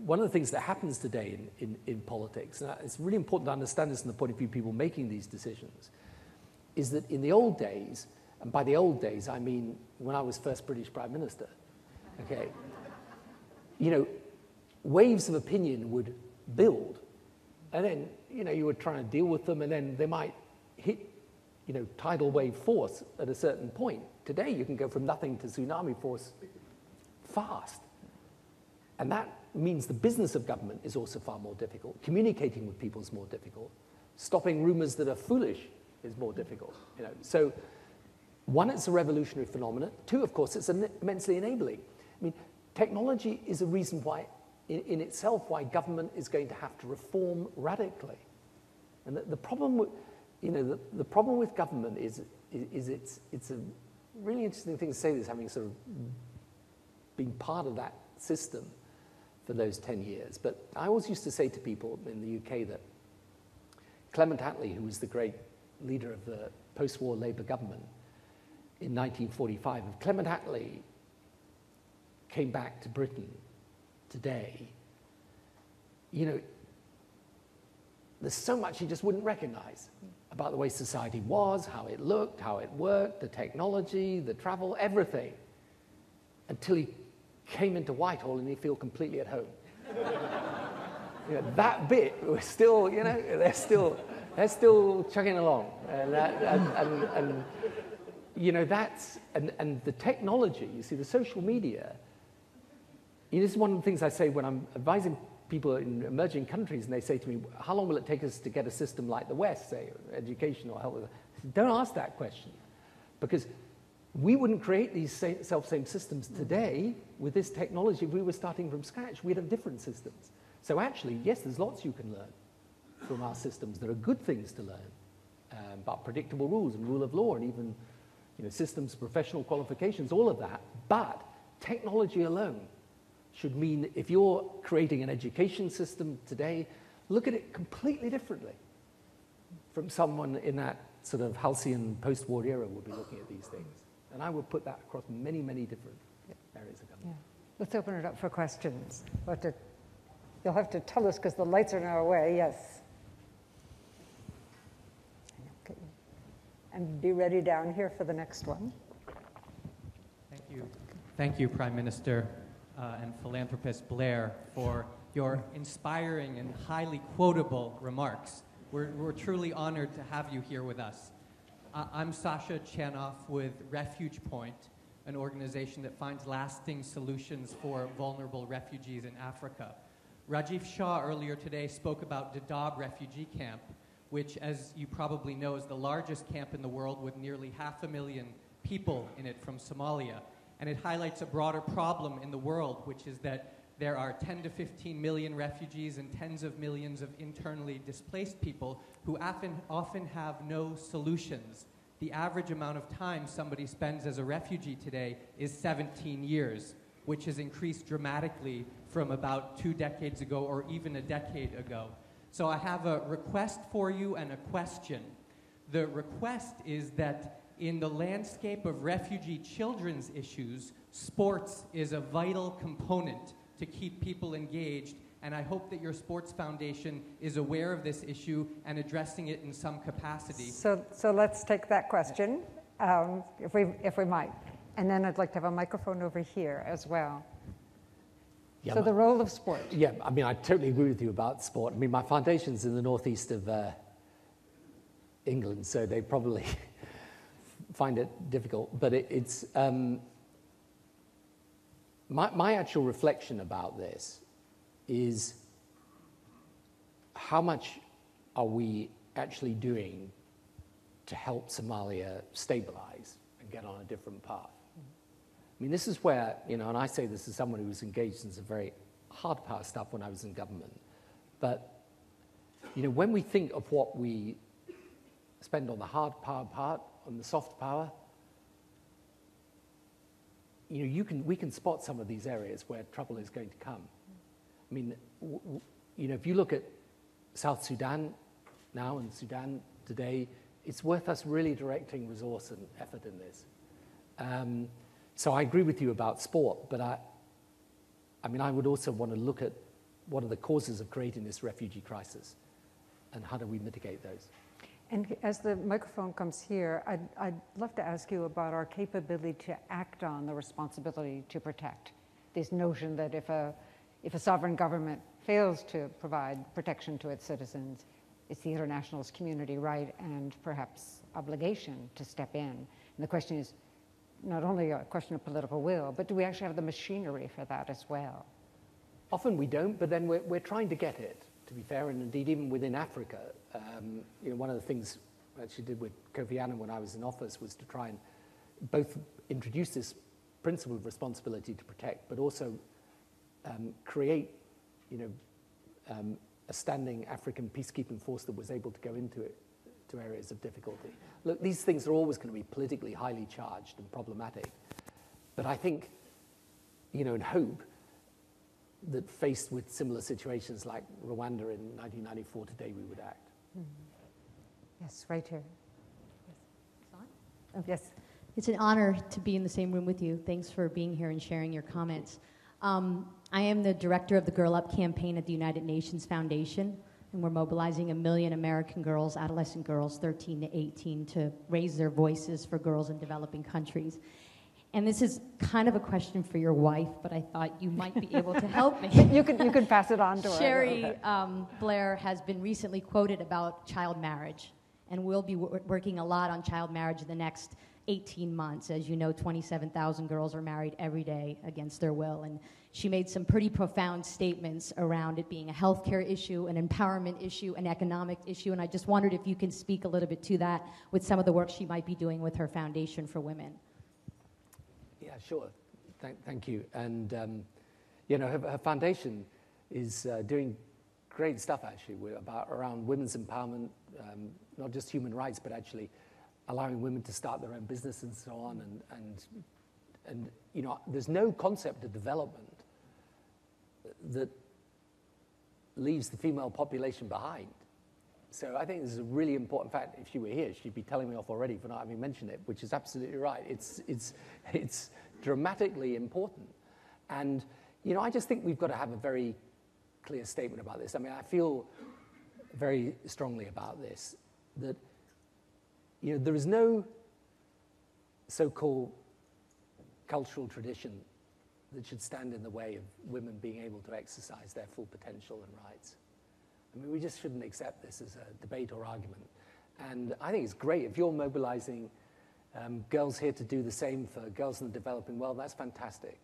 one of the things that happens today in politics, and it's really important to understand this from the point of view of people making these decisions, is that in the old days, and by the old days, I mean when I was first British Prime Minister, okay, you know, waves of opinion would build, and then, you know, you would try to deal with them, and then they might hit, you know, tidal wave force at a certain point. Today, you can go from nothing to tsunami force fast. And that means the business of government is also far more difficult. Communicating with people is more difficult. Stopping rumors that are foolish is more difficult. You know, so one, it's a revolutionary phenomenon. Two, of course, it's immensely enabling. I mean, technology is a reason why, in itself, why government is going to have to reform radically. And the problem with, you know, the problem with government is it's a really interesting thing to say this, having sort of been part of that system for those 10 years. But I always used to say to people in the UK that Clement Attlee, who was the great leader of the post-war Labour government in 1945, if Clement Attlee came back to Britain today, you know, there's so much he just wouldn't recognize about the way society was, how it looked, how it worked, the technology, the travel, everything, until he came into Whitehall and he'd feel completely at home. You know, that bit was still, you know, they're still chugging along, and you know, that's and the technology. You see, the social media. You know, this is one of the things I say when I'm advising people in emerging countries, and they say to me, "How long will it take us to get a system like the West, say, education or health?" I say, don't ask that question, because we wouldn't create these self-same systems today with this technology if we were starting from scratch. We'd have different systems. So actually, yes, there's lots you can learn from our systems. There are good things to learn about predictable rules and rule of law, and even, you know, systems, professional qualifications, all of that. But technology alone should mean if you're creating an education system today, look at it completely differently from someone in that sort of halcyon post-war era would be looking at these things. And I would put that across many, many different areas of government. Yeah. Let's open it up for questions. You'll have to tell us because the lights are now away. Yes. Okay. And be ready down here for the next one. Thank you. Thank you, Prime Minister and philanthropist Blair, for your inspiring and highly quotable remarks. We're truly honored to have you here with us. I'm Sasha Chanoff with Refuge Point, an organization that finds lasting solutions for vulnerable refugees in Africa. Rajiv Shah earlier today spoke about Dadaab refugee camp, which, as you probably know, is the largest camp in the world with nearly 500,000 people in it from Somalia. And it highlights a broader problem in the world, which is that there are 10 to 15 million refugees and tens of millions of internally displaced people who often have no solutions. The average amount of time somebody spends as a refugee today is 17 years, which has increased dramatically from about 2 decades ago or even a decade ago. So I have a request for you and a question. The request is that in the landscape of refugee children's issues, sports is a vital component to keep people engaged, and I hope that your sports foundation is aware of this issue and addressing it in some capacity. So let's take that question, if we might. And then I'd like to have a microphone over here as well. Yeah, so the role of sport. Yeah, I mean, I totally agree with you about sport. I mean, my foundation's in the northeast of England, so they probably find it difficult. But it's my actual reflection about this is how much are we actually doing to help Somalia stabilize and get on a different path? I mean, this is where, you know, and I say this as someone who was engaged in some very hard power stuff when I was in government, but, you know, when we think of what we spend on the hard power part, on the soft power, you know, we can spot some of these areas where trouble is going to come. I mean, you know, if you look at South Sudan now and Sudan today, it's worth us really directing resource and effort in this. So I agree with you about sport, but I mean, I would also want to look at what are the causes of creating this refugee crisis and how do we mitigate those. And as the microphone comes here, I'd love to ask you about our capability to act on the responsibility to protect. This notion that if a sovereign government fails to provide protection to its citizens, it's the international community right and perhaps obligation to step in. And the question is not only a question of political will, but do we actually have the machinery for that as well? Often we don't, but then we're trying to get it, to be fair, and indeed even within Africa. You know, one of the things I actually did with Kofi Annan when I was in office was to try and both introduce this principle of responsibility to protect, but also create, you know, a standing African peacekeeping force that was able to go into areas of difficulty. Look, these things are always going to be politically highly charged and problematic, but I think, you know, and hope that faced with similar situations like Rwanda in 1994, today we would act. Yes, right here. Okay. Yes. It's an honor to be in the same room with you. Thanks for being here and sharing your comments. I am the director of the Girl Up campaign at the United Nations Foundation, and we're mobilizing 1 million American girls, adolescent girls, 13 to 18, to raise their voices for girls in developing countries. And this is kind of a question for your wife, but I thought you might be able to help me. You can pass it on to her. Sherry Blair has been recently quoted about child marriage, and we'll be working a lot on child marriage in the next 18 months. As you know, 27,000 girls are married every day against their will, and she made some pretty profound statements around it being a healthcare issue, an empowerment issue, an economic issue, and I just wondered if you can speak a little bit to that with some of the work she might be doing with her Foundation for Women. Yeah, sure. Thank you. And, her foundation is doing great stuff, actually, around women's empowerment, not just human rights, but actually allowing women to start their own business and so on. And there's no concept of development that leaves the female population behind. So I think this is a really important fact. If she were here, she'd be telling me off already for not having mentioned it, which is absolutely right. It's dramatically important. And, I just think we've got to have a very clear statement about this. I mean, I feel very strongly about this, that, there is no so-called cultural tradition that should stand in the way of women being able to exercise their full potential and rights. I mean, we just shouldn't accept this as a debate or argument. And I think it's great if you're mobilizing girls here to do the same for girls in the developing world. That's fantastic.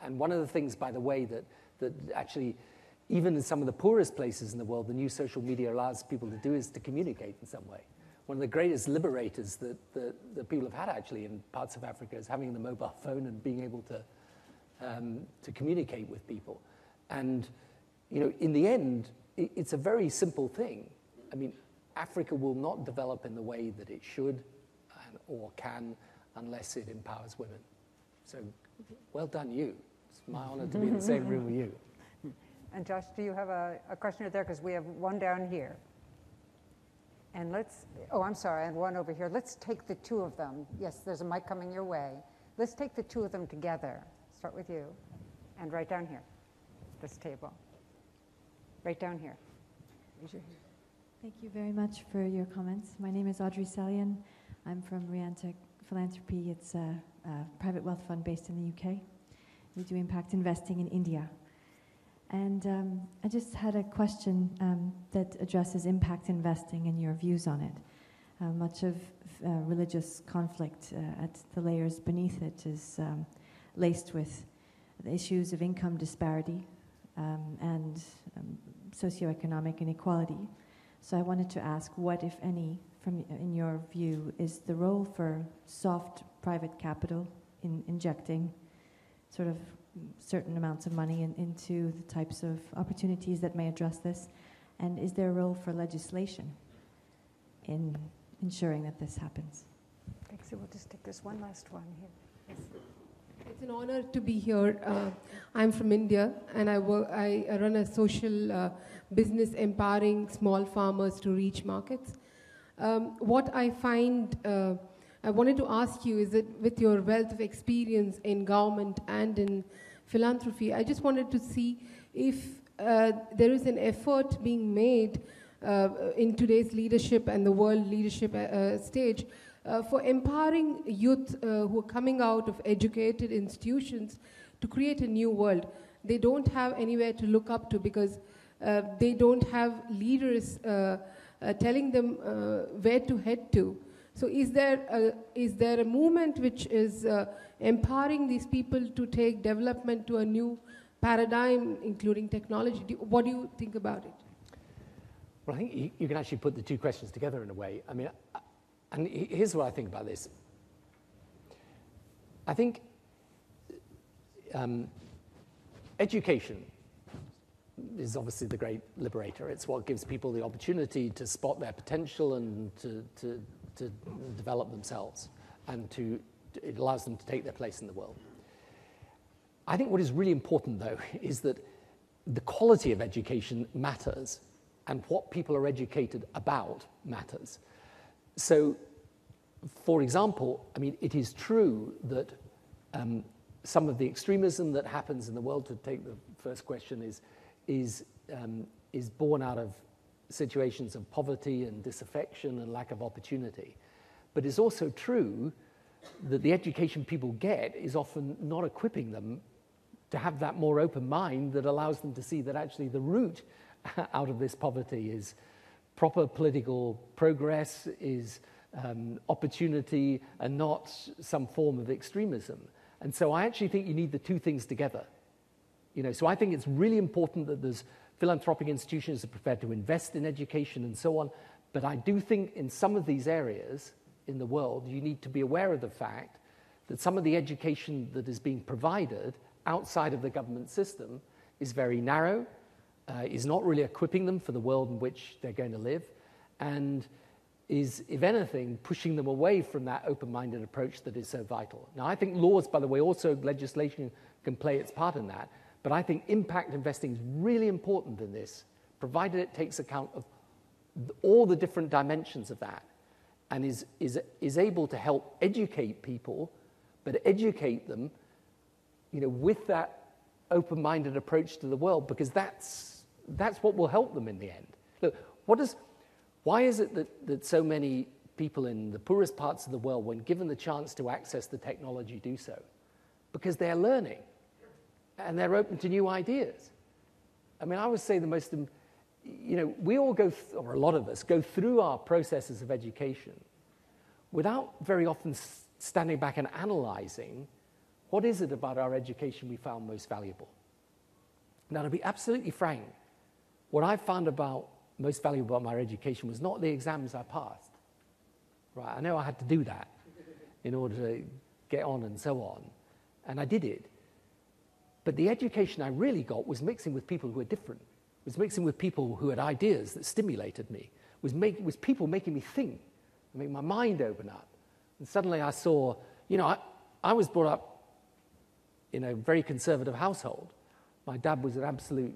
And one of the things, by the way, that actually, even in some of the poorest places in the world, the new social media allows people to do is to communicate in some way. One of the greatest liberators that people have had, actually, in parts of Africa is having the mobile phone and being able to communicate with people. And, in the end, it's a very simple thing. I mean, Africa will not develop in the way that it should or can unless it empowers women. So, well done, you. It's my honor to be in the same room with you. And Josh, do you have a question there? Because we have one down here. And I'm sorry, and one over here. Let's take the two of them. Yes, there's a mic coming your way. Let's take the two of them together. Start with you. And right down here, this table. Right down here. Raise your hand. Thank you very much for your comments. My name is Audrey Salian. I'm from Philanthropy. It's a private wealth fund based in the UK. We do impact investing in India. And I just had a question that addresses impact investing and your views on it. Much of religious conflict at the layers beneath it is laced with the issues of income disparity and socioeconomic inequality. So I wanted to ask, what, if any, in your view, is the role for soft private capital in injecting sort of certain amounts of money into the types of opportunities that may address this? And is there a role for legislation in ensuring that this happens? Thanks. So we'll just take this one last one here. Yes. It's an honor to be here. I'm from India, and I run a social business empowering small farmers to reach markets. What I find, I wanted to ask you is that with your wealth of experience in government and in philanthropy, I just wanted to see if there is an effort being made in today's leadership and the world leadership stage for empowering youth who are coming out of educated institutions to create a new world. They don't have anywhere to look up to because they don't have leaders telling them where to head to. So is there a movement which is empowering these people to take development to a new paradigm, including technology? What do you think about it? Well, I think you can actually put the two questions together in a way. I mean, and here's what I think about this. I think education is obviously the great liberator. It's what gives people the opportunity to spot their potential and to develop themselves, and it allows them to take their place in the world. I think what is really important, though, is that the quality of education matters, and what people are educated about matters. So, for example, I mean, it is true that some of the extremism that happens in the world, to take the first question, is born out of situations of poverty and disaffection and lack of opportunity. But it's also true that the education people get is often not equipping them to have that more open mind that allows them to see that actually the route out of this poverty is proper political progress, is opportunity, and not some form of extremism. And so I actually think you need the two things together. You know, so I think it's really important that there's philanthropic institutions that are prepared to invest in education and so on. But I do think in some of these areas in the world, you need to be aware of the fact that some of the education that is being provided outside of the government system is very narrow, is not really equipping them for the world in which they're going to live, and is, if anything, pushing them away from that open-minded approach that is so vital. Now, I think laws, by the way, also legislation can play its part in that, but I think impact investing is really important in this, provided it takes account of all the different dimensions of that, and is able to help educate people, but educate them, you know, with that open-minded approach to the world, because that's what will help them in the end. Look, why is it that so many people in the poorest parts of the world, when given the chance to access the technology, do so? Because they're learning, and they're open to new ideas. I mean, I would say the most, you know, we all go, or a lot of us, go through our processes of education without very often standing back and analyzing what is it about our education we found most valuable. Now, to be absolutely frank, what I found most valuable about my education was not the exams I passed. Right? I know I had to do that in order to get on and so on, and I did it. But the education I really got was mixing with people who were different, was mixing with people who had ideas that stimulated me, was people making me think, make my mind open up. And suddenly I saw, you know, I was brought up in a very conservative household. My dad was an absolute,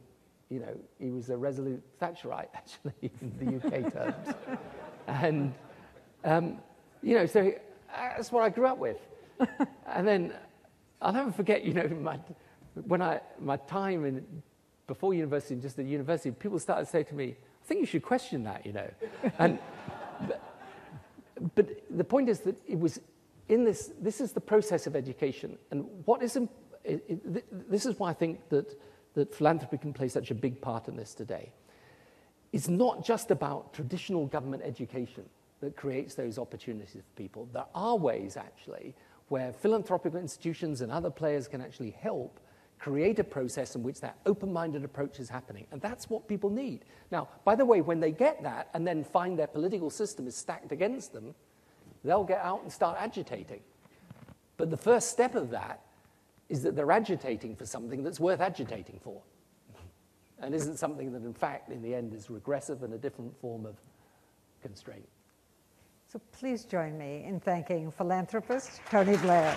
you know, he was a resolute Thatcherite, actually, in the UK terms. And, you know, so that's what I grew up with. And then I'll never forget, you know, my time before university and just at university, people started to say to me, I think you should question that, you know. And, but the point is that it was in this is the process of education. And what is, this is why I think that philanthropy can play such a big part in this today. It's not just about traditional government education that creates those opportunities for people. There are ways, actually, where philanthropic institutions and other players can actually help create a process in which that open-minded approach is happening. And that's what people need. Now, by the way, when they get that and then find their political system is stacked against them, they'll get out and start agitating. But the first step of that is that they're agitating for something that's worth agitating for, and isn't something that, in fact, in the end, is regressive and a different form of constraint. So please join me in thanking philanthropist Tony Blair.